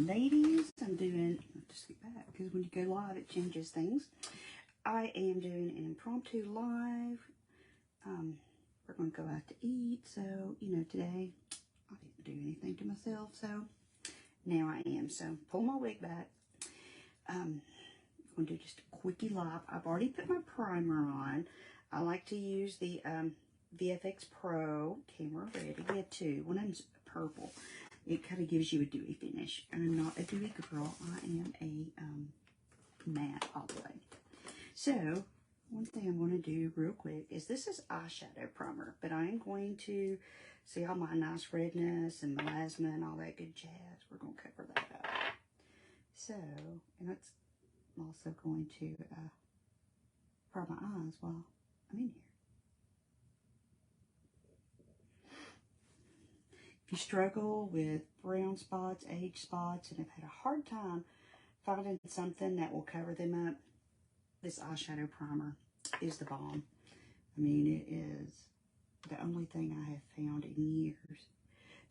ladies, I'm doing, I'll just get back because when you go live it changes things. I am doing an impromptu live. We're going to go out to eat, so, you know, today I didn't do anything to myself, so now I am. So, pull my wig back. I'm going to do just a quickie live. I've already put my primer on. I like to use the VFX Pro camera ready. We have two. One of them's purple. It kind of gives you a dewy finish. I'm not a dewy girl. I am a matte all the way. So, one thing I'm going to do real quick is this is eyeshadow primer, but I am going to see all my nice redness and melasma and all that good jazz. We're going to cover that up. So, and that's I'm also going to prime my eyes while I'm in here. If you struggle with brown spots, age spots, and have had a hard time finding something that will cover them up, this eyeshadow primer is the bomb. I mean, it is the only thing I have found in years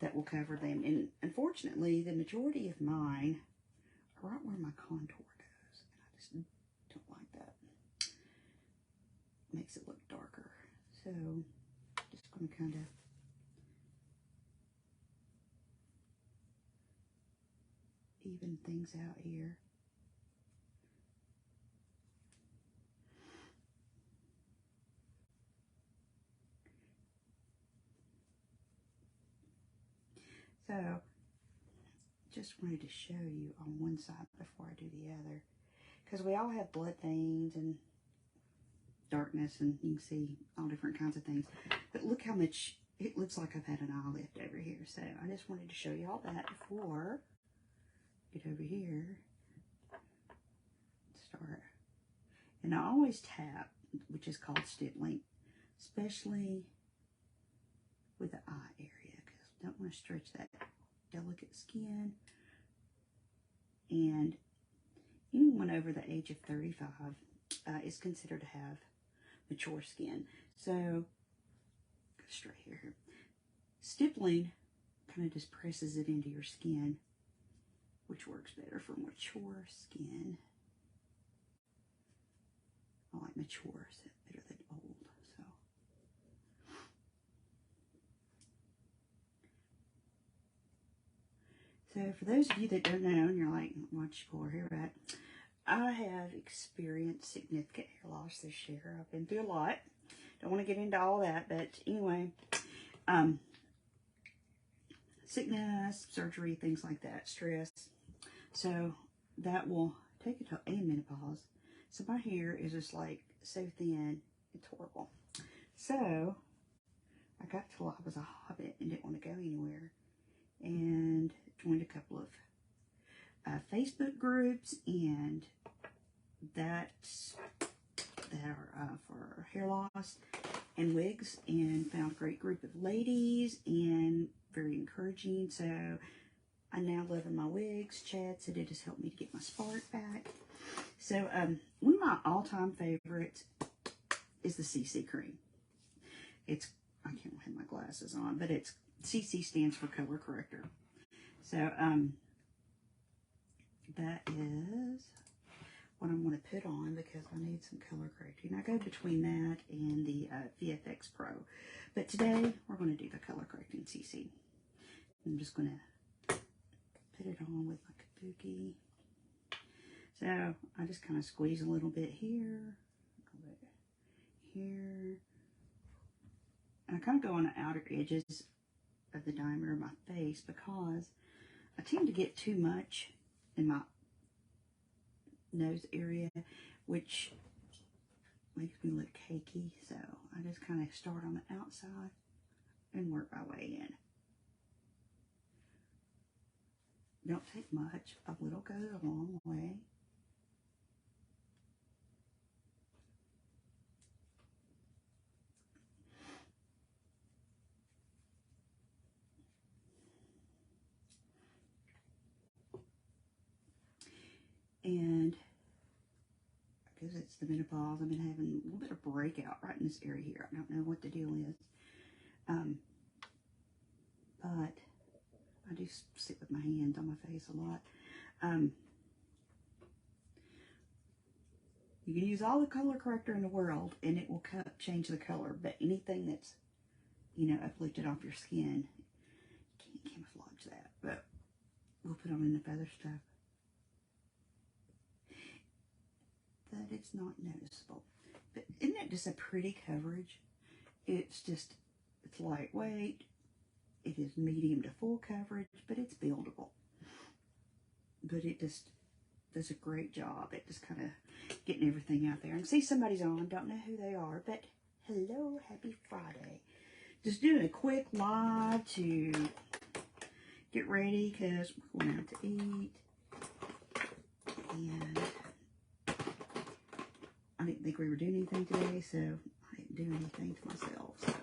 that will cover them. And unfortunately, the majority of mine are right where my contour goes. And I just don't like that. Makes it look darker. So, just going to kind of even things out here. So, just wanted to show you on one side before I do the other. Because we all have blood veins and darkness, and you can see all different kinds of things. But look how much, it looks like I've had an eye lift over here. So, I just wanted to show you all that before I get over here. Start. And I always tap, which is called stippling, especially with the eye area. Because I don't want to stretch that delicate skin. And anyone over the age of 35 is considered to have mature skin. So, go straight here. Stippling kind of just presses it into your skin, which works better for mature skin. I like mature better than old, so. So for those of you that don't know, and you're like, what'd you pull her hair back? I have experienced significant hair loss this year. I've been through a lot. Don't want to get into all that, but anyway, sickness, surgery, things like that, stress. So that will take a toll, and menopause. So my hair is just like so thin, it's horrible. So I got till I was a hobbit and didn't want to go anywhere, and joined a couple of Facebook groups and that are for hair loss and wigs, and found a great group of ladies and very encouraging. So I now live in my wigs. Chad said it has helped me to get my spark back. So one of my all-time favorites is the CC cream. It's, I can't have my glasses on, but it's CC stands for color corrector. So that is what I'm going to put on because I need some color correcting. I go between that and the VFX Pro. But today we're going to do the color correcting CC. I'm just going to put it on with my kabuki. So I just kind of squeeze a little bit here, a little bit here. And I kind of go on the outer edges of the diameter of my face because I tend to get too much in my nose area, which makes me look cakey. So I just kind of start on the outside and work my way in. Don't take much. A little goes a long way. And because it's the menopause, I've been having a little bit of breakout right in this area here. I don't know what the deal is. But I do sit with my hands on my face a lot. You can use all the color corrector in the world and it will change the color, but anything that's, you know, uplifted off your skin, can't camouflage that, but we'll put on in the feather stuff. That it's not noticeable. But isn't that just a pretty coverage? It's lightweight. It is medium to full coverage, but it's buildable. But it just does a great job at just kind of getting everything out there. And see, somebody's on. Don't know who they are, but hello, happy Friday. Just doing a quick live to get ready because we're going out to eat. And I didn't think we were doing anything today, so I didn't do anything to myself. So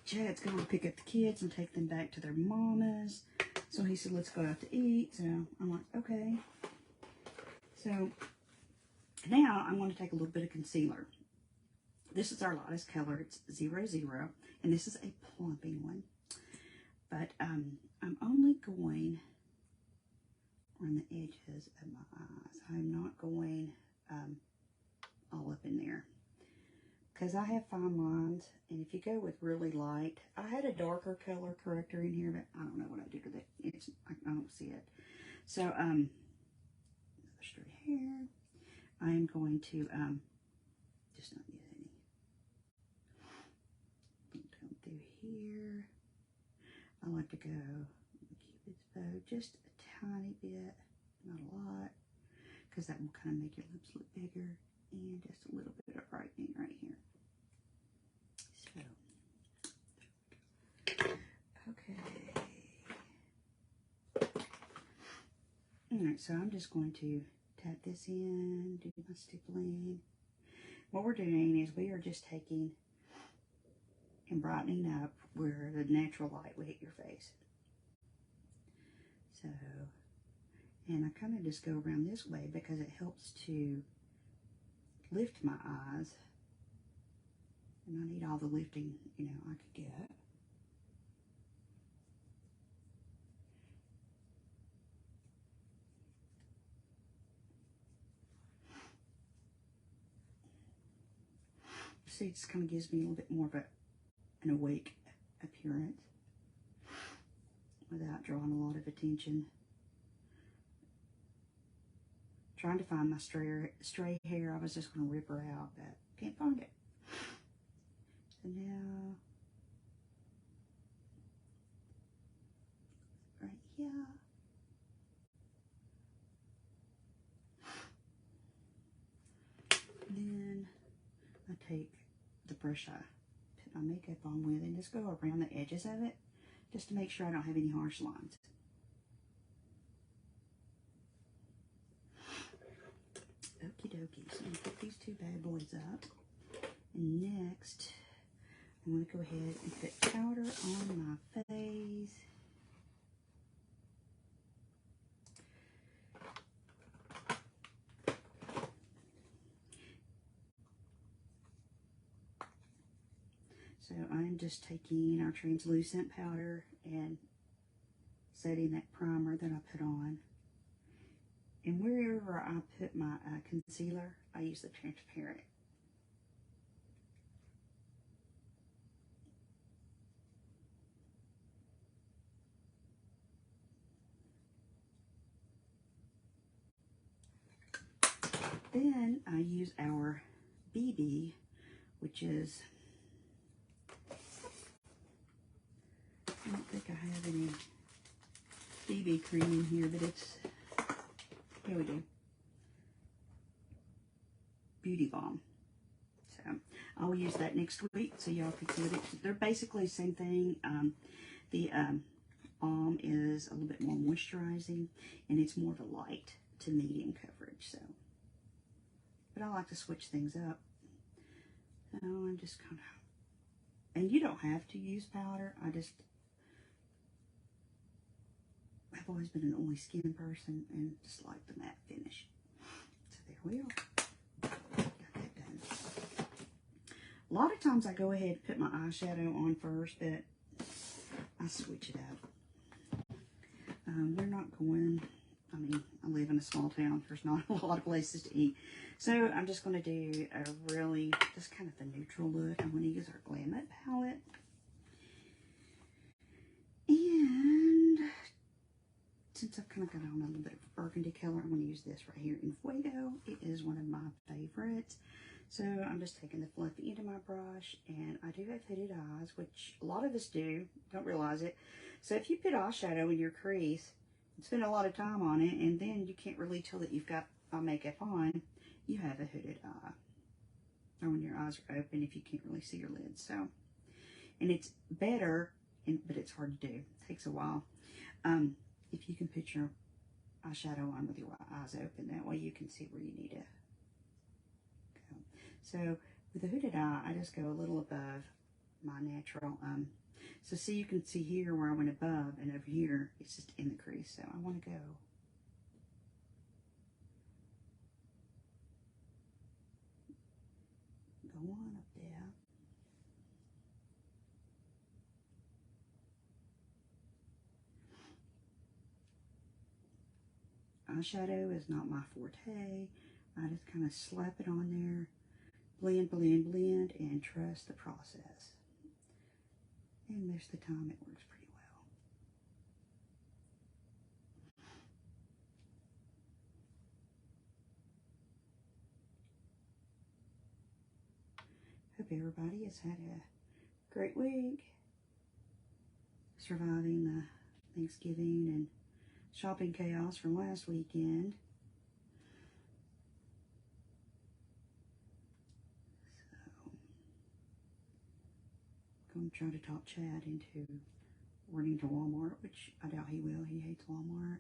Chad's going to pick up the kids and take them back to their mamas. So he said, let's go out to eat. So I'm like, okay. So now I'm going to take a little bit of concealer. This is our lightest color. It's 00. And this is a plumping one. But I'm only going on the edges of my eyes. I'm not going all up in there. Because I have fine lines, and if you go with really light, I had a darker color corrector in here, but I don't know what I did with it. I don't see it. So, another straight hair. I am going to just not use any. Come through here. I like to go Cupid's bow just a tiny bit, not a lot, because that will kind of make your lips look bigger. And just a little bit of brightening right here. So, okay. Alright, so I'm just going to tap this in, do my stippling. What we're doing is we are just taking and brightening up where the natural light will hit your face. So, and I kind of just go around this way because it helps to lift my eyes, and I need all the lifting, you know, I could get. See, it just kind of gives me a little bit more of an awake appearance without drawing a lot of attention. Trying to find my stray hair. I was just going to rip her out, but can't find it. So now, right here. Then I take the brush I put my makeup on with and just go around the edges of it, just to make sure I don't have any harsh lines. Okie dokie, so I'm going to put these two bad boys up. And next, I'm going to go ahead and put powder on my face. So I'm just taking our translucent powder and setting that primer that I put on. And wherever I put my concealer, I use the transparent. Then I use our BB, which is, I don't think I have any BB cream in here, but it's, here we do, Beauty Balm. So I'll use that next week so y'all can get it. They're basically the same thing. The balm is a little bit more moisturizing, and it's more of a light to medium coverage. So, but I like to switch things up. So I'm just kind of, and you don't have to use powder. I've always been an oily skin person and just like the matte finish. So there we are. Got that done. A lot of times I go ahead and put my eyeshadow on first, but I switch it up. We're not going, I mean, I live in a small town. There's not a lot of places to eat. So I'm just going to do a really, just kind of a neutral look. I'm going to use our Glam It palette. And since I've kind of got on a little bit of burgundy color, I'm going to use this right here in Fuego. It is one of my favorites. So I'm just taking the fluffy end of my brush, and I do have hooded eyes, which a lot of us do, don't realize it. So if you put eyeshadow in your crease and spend a lot of time on it, and then you can't really tell that you've got eye makeup on, you have a hooded eye. Or when your eyes are open, if you can't really see your lids. So, and it's better, but it's hard to do. It takes a while. If you can put your eyeshadow on with your eyes open, that way you can see where you need to go. So with the hooded eye, I just go a little above my natural. So see, you can see here where I went above, and over here it's just in the crease. So I want to go on up there. Eyeshadow is not my forte. I just kind of slap it on there, blend, blend, blend, and trust the process. And most of the time it works pretty well. Hope everybody has had a great week, surviving the Thanksgiving and shopping chaos from last weekend. So, I'm going to try to talk Chad into running to Walmart, which I doubt he will. He hates Walmart.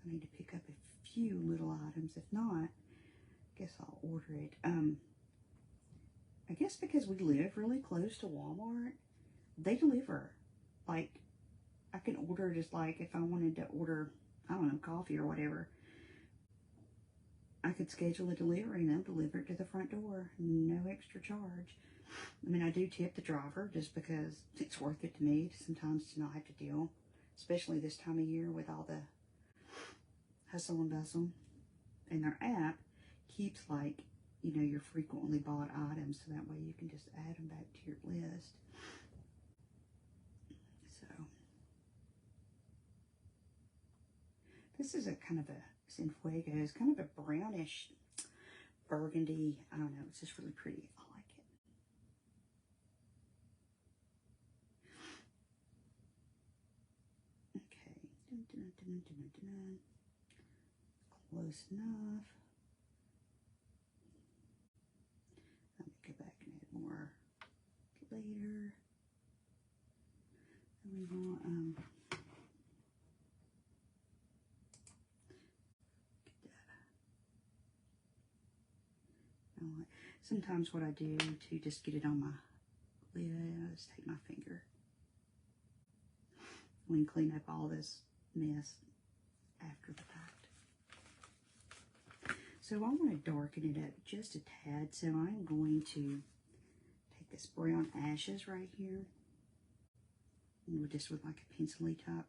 I need to pick up a few little items. If not, I guess I'll order it. I guess because we live really close to Walmart, they deliver. Like, I can order just like if I wanted to order, I don't know, coffee or whatever. I could schedule a delivery and they'll deliver it to the front door. No extra charge. I mean, I do tip the driver just because it's worth it to me sometimes to not have to deal, especially this time of year with all the hustle and bustle. And their app keeps, like, you know, your frequently bought items, so that way you can just add them back to your list. So this is a kind of a, it's in Fuego, it's kind of a brownish burgundy. I don't know, it's just really pretty. I like it. Okay, close enough. Let me go back and add more later. And we want sometimes what I do to just get it on my lid is take my finger and clean up all this mess after the fact. So I want to darken it up just a tad, so I'm going to take this brown ashes right here, and just with like a pencil-y top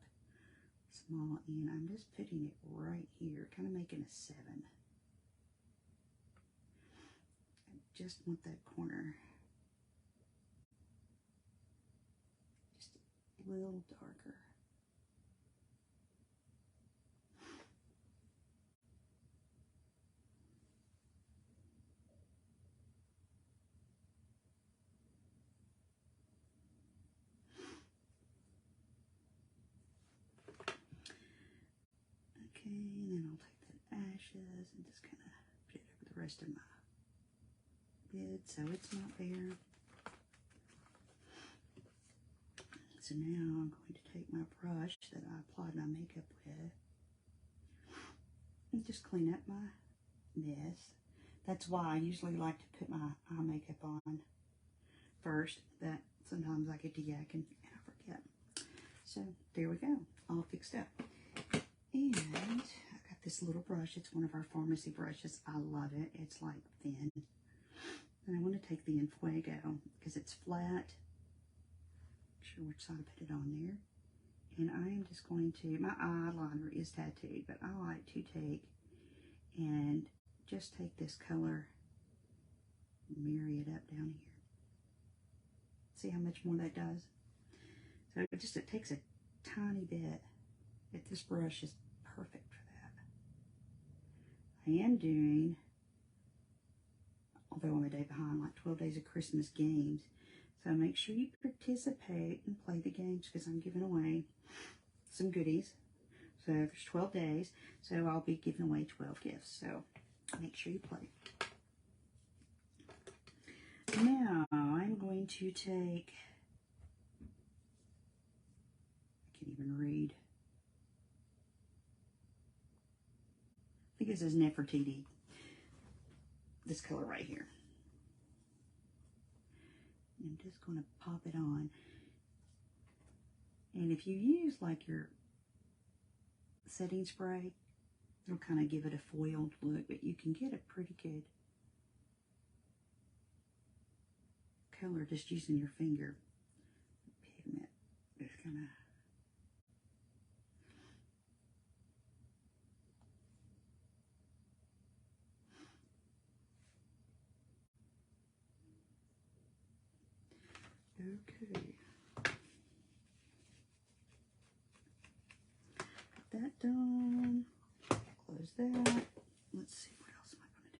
small end, I'm just putting it right here, kind of making a 7. Just want that corner just a little darker. Okay, and then I'll take that ashes and just kind of put it over the rest of my lid so it's not there. So now I'm going to take my brush that I applied my makeup with and just clean up my mess. That's why I usually like to put my eye makeup on first, but sometimes I get to yakking and I forget. So there we go, all fixed up. And I got this little brush. It's one of our Farmasi brushes. I love it. It's like thin. And I want to take the in Fuego because it's flat. Not sure which side I put it on there. And I am just going to, my eyeliner is tattooed, but I like to take and just take this color, marry it up down here. See how much more that does? So it takes a tiny bit. This brush is perfect for that. I am doing, although I'm a day behind, like 12 days of Christmas games. So make sure you participate and play the games because I'm giving away some goodies. So there's 12 days, so I'll be giving away 12 gifts. So make sure you play. Now I'm going to take, I can't even read. I think this is Nefertiti. This color right here. I'm just going to pop it on. And if you use like your setting spray, it'll kind of give it a foiled look, but you can get a pretty good color just using your finger. Pigment. Just kind of. Okay. Got that done. Close that. Let's see, what else am I going to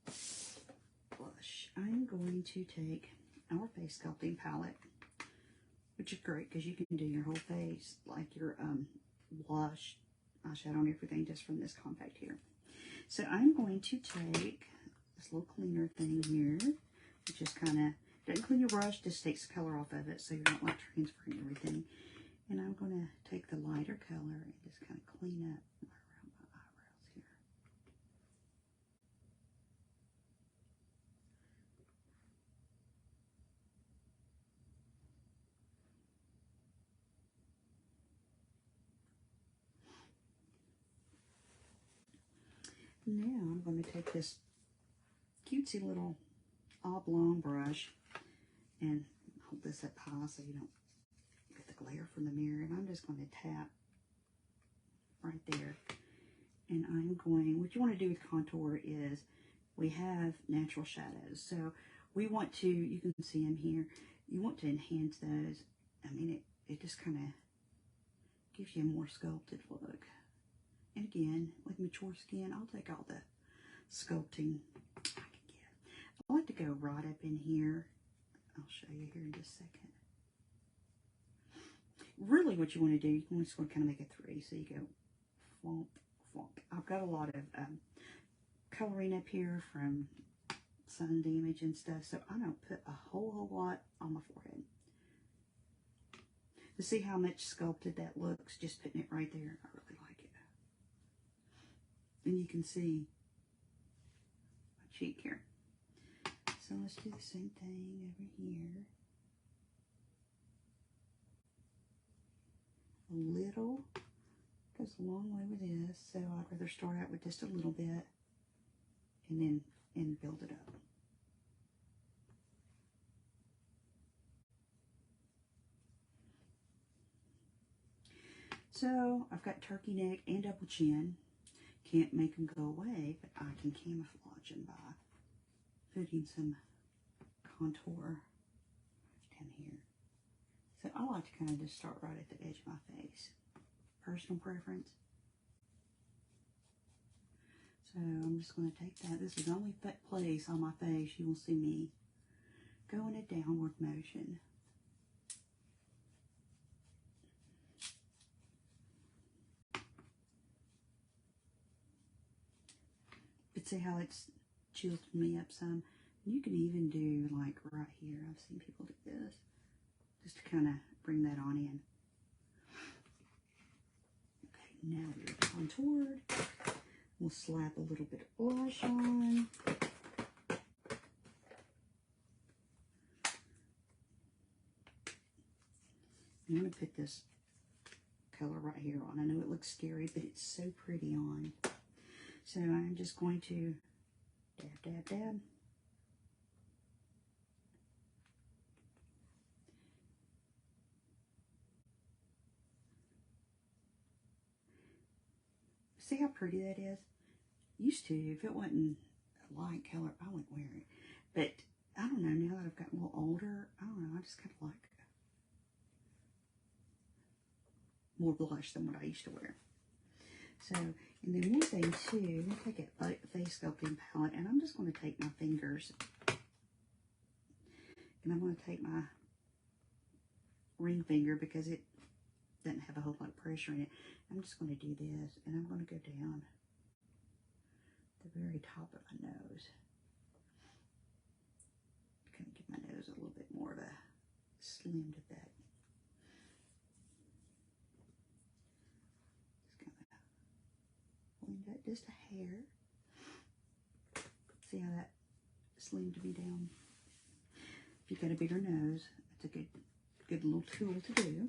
do? Blush. I'm going to take our face sculpting palette, which is great because you can do your whole face, like your blush, eyeshadow, and everything just from this compact here. So I'm going to take this little cleaner thing here, which just kind of, doesn't clean your brush, just takes the color off of it so you're not like transferring everything. And I'm going to take the lighter color and just kind of clean up around my eyebrows here. Now I'm going to take this cutesy little oblong brush and hold this up high so you don't get the glare from the mirror. And I'm just going to tap right there. And I'm going, what you want to do with contour is, we have natural shadows. So we want to, you can see them here, you want to enhance those. I mean, it just kind of gives you a more sculpted look. And again, with mature skin, I'll take all the sculpting I can get. I like to go right up in here. I'll show you here in just a second. Really what you want to do, you just want to kind of make a 3. So you go flunk, flunk. I've got a lot of coloring up here from sun damage and stuff, so I don't put a whole lot on my forehead. To see how much sculpted that looks, just putting it right there, I really like it. And you can see my cheek here. So let's do the same thing over here. A little goes a long way with this, so I'd rather start out with just a little bit and build it up. So I've got turkey neck and double chin. Can't make them go away, but I can camouflage them by putting some contour down here. So I like to kind of just start right at the edge of my face. Personal preference. So I'm just going to take that. This is the only place on my face you will see me go in a downward motion. But see how it's jilted me up some? You can even do like right here. I've seen people do this. Just to kind of bring that on in. Okay, now we're contoured. We'll slap a little bit of blush on. I'm going to put this color right here on. I know it looks scary, but it's so pretty on. So I'm just going to dab, dab, dab. See how pretty that is? Used to, if it wasn't a light color, I wouldn't wear it. But I don't know, now that I've gotten a little older, I don't know, I just kind of like more blush than what I used to wear. So, and then one thing too, I'm going to take a face sculpting palette, and I'm just going to take my fingers, and I'm going to take my ring finger because it doesn't have a whole lot of pressure in it. I'm just going to do this, and I'm going to go down the very top of my nose. Kind of give my nose a little bit more of a slimmed effect. Just kind of blend that just a hair. See how that slimmed me down? If you've got a bigger nose, that's a good little tool to do.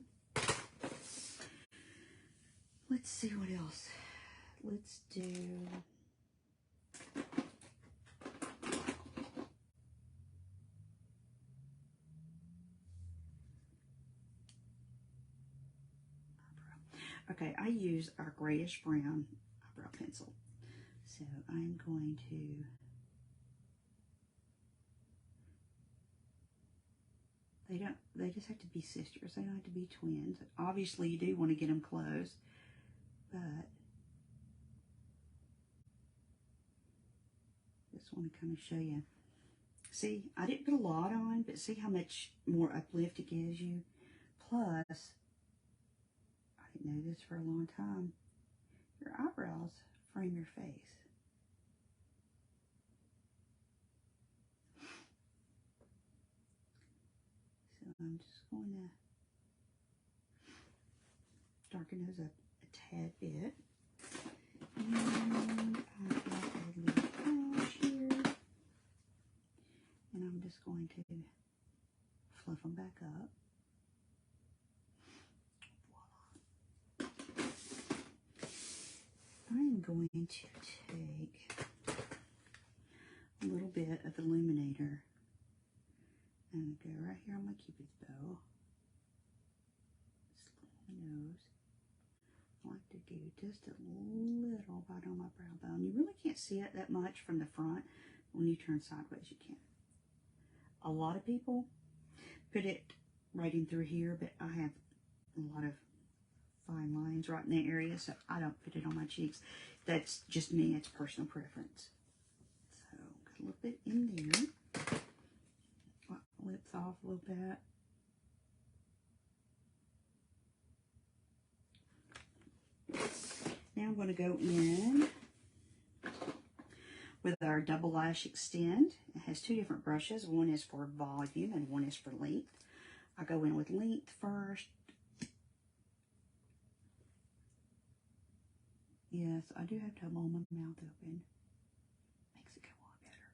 Let's see what else. Let's do okay, I use our grayish brown eyebrow pencil. So I'm going to they just have to be sisters. They don't have to be twins. Obviously you do want to get them close, but just want to kind of show you. See, I didn't put a lot on, but see how much more uplift it gives you. Plus, I didn't know this for a long time, your eyebrows frame your face. So I'm just going to darken those up a tad bit. And I've got a little brush here. And I'm just going to fluff them back up. Voila. I'm going to take a little bit of illuminator and go right here on my Cupid's bow. Just on my nose. I like to do just a little right on my brow bone. You really can't see it that much from the front. When you turn sideways, you can. A lot of people put it right in through here, but I have a lot of fine lines right in the area, so I don't put it on my cheeks. That's just me. It's personal preference. So, got a little bit in there. Wipe my lips off a little bit. Now I'm going to go in with our double lash extend. It has two different brushes. One is for volume and one is for length. I go in with length first. Yes, I do have to hold my mouth open. Makes it go a lot better.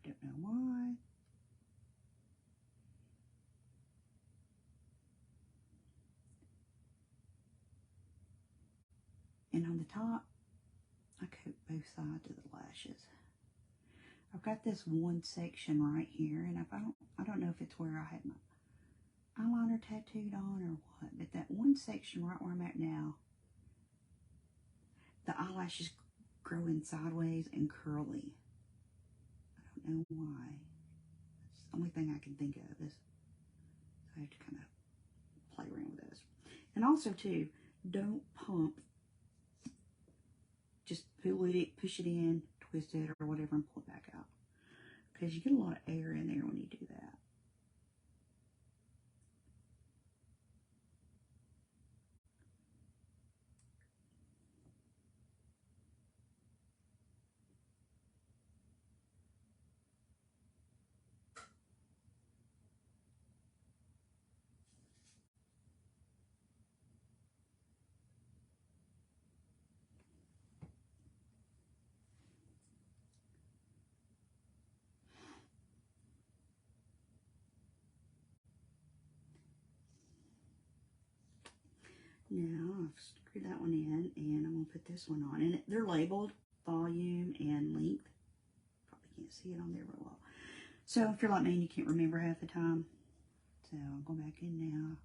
Don't know why. And on the top, I coat both sides of the lashes. I've got this one section right here, and I don't know if it's where I had my eyeliner tattooed on or what, but that one section right where I'm at now, the eyelashes growing sideways and curly. I don't know why. It's the only thing I can think of is I have to kind of play around with those. And also too, don't pump. Just push it in, twist it or whatever, and pull it back out. Because you get a lot of air in there when you do that. Now I've screwed that one in, and I'm going to put this one on. And they're labeled volume and length. Probably can't see it on there real well. So if you're like me and you can't remember half the time, so I'm going back in now.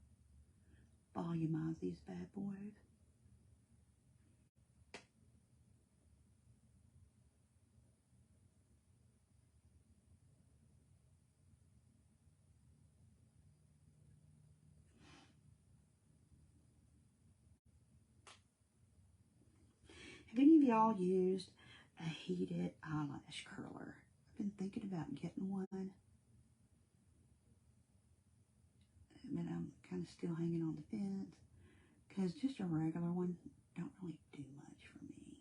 Volumize these bad boys. Have any of y'all used a heated eyelash curler? I've been thinking about getting one, but I'm kind of still hanging on the fence because just a regular one don't really do much for me.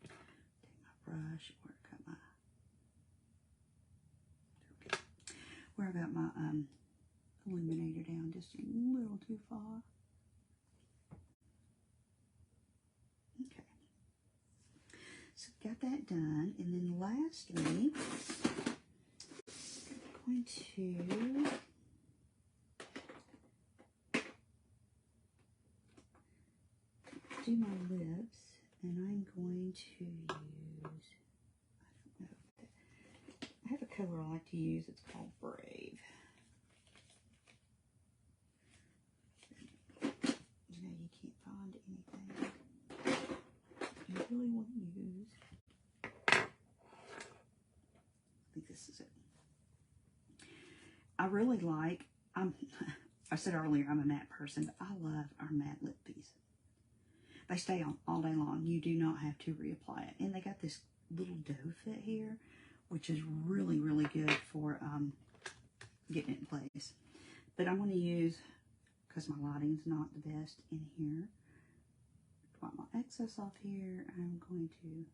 Take my brush where I got my illuminator down just a little too far. Okay, so got that done, and then lastly, I'm going to do my lips, and I'm going to use, I don't know, I have a color I like to use. It's called Brave. You know, you can't find anything you really want to use. I think this is it. I really like, I said earlier, I'm a matte person, but I love our matte lip piece. They stay on all day long. You do not have to reapply it. And they got this little dough fit here, which is really, really good for getting it in place. But I'm going to use, because my lighting's not the best in here, wipe my excess off here. I'm going to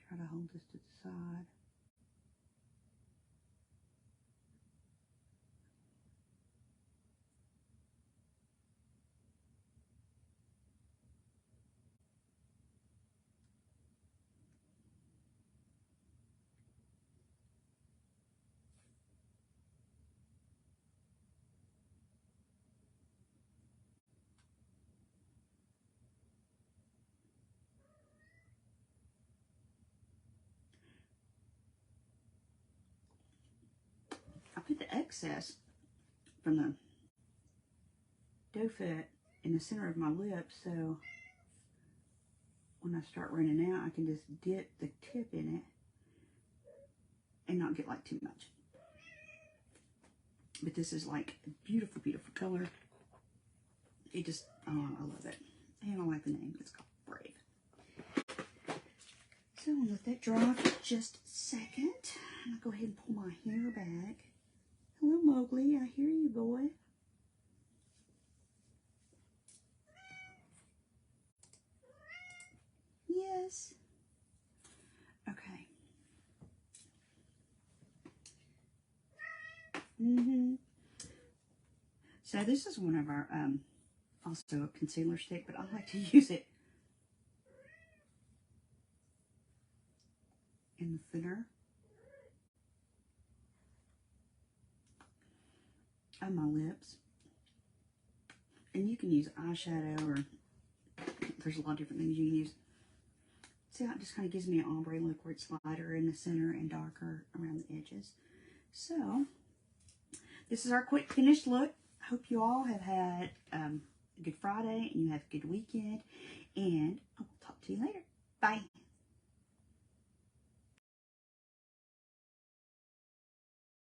try to hold this to the side. I put the excess from the dough fit in the center of my lip, so when I start running out, I can just dip the tip in it and not get like too much. But this is like a beautiful, beautiful color. It just, oh, I love it. And I like the name. It's called Brave. So I'm gonna let that dry for just a second. And I'll go ahead and pull my hair back. Hello, Mowgli. I hear you, boy. Yes. Okay. So this is one of our, also a concealer stick, but I like to use it in the thinner of my lips. And you can use eyeshadow, or there's a lot of different things you can use. See how it just kind of gives me an ombre look where it's lighter in the center and darker around the edges. So, this is our quick finished look. I hope you all have had a good Friday and you have a good weekend. And I will talk to you later. Bye.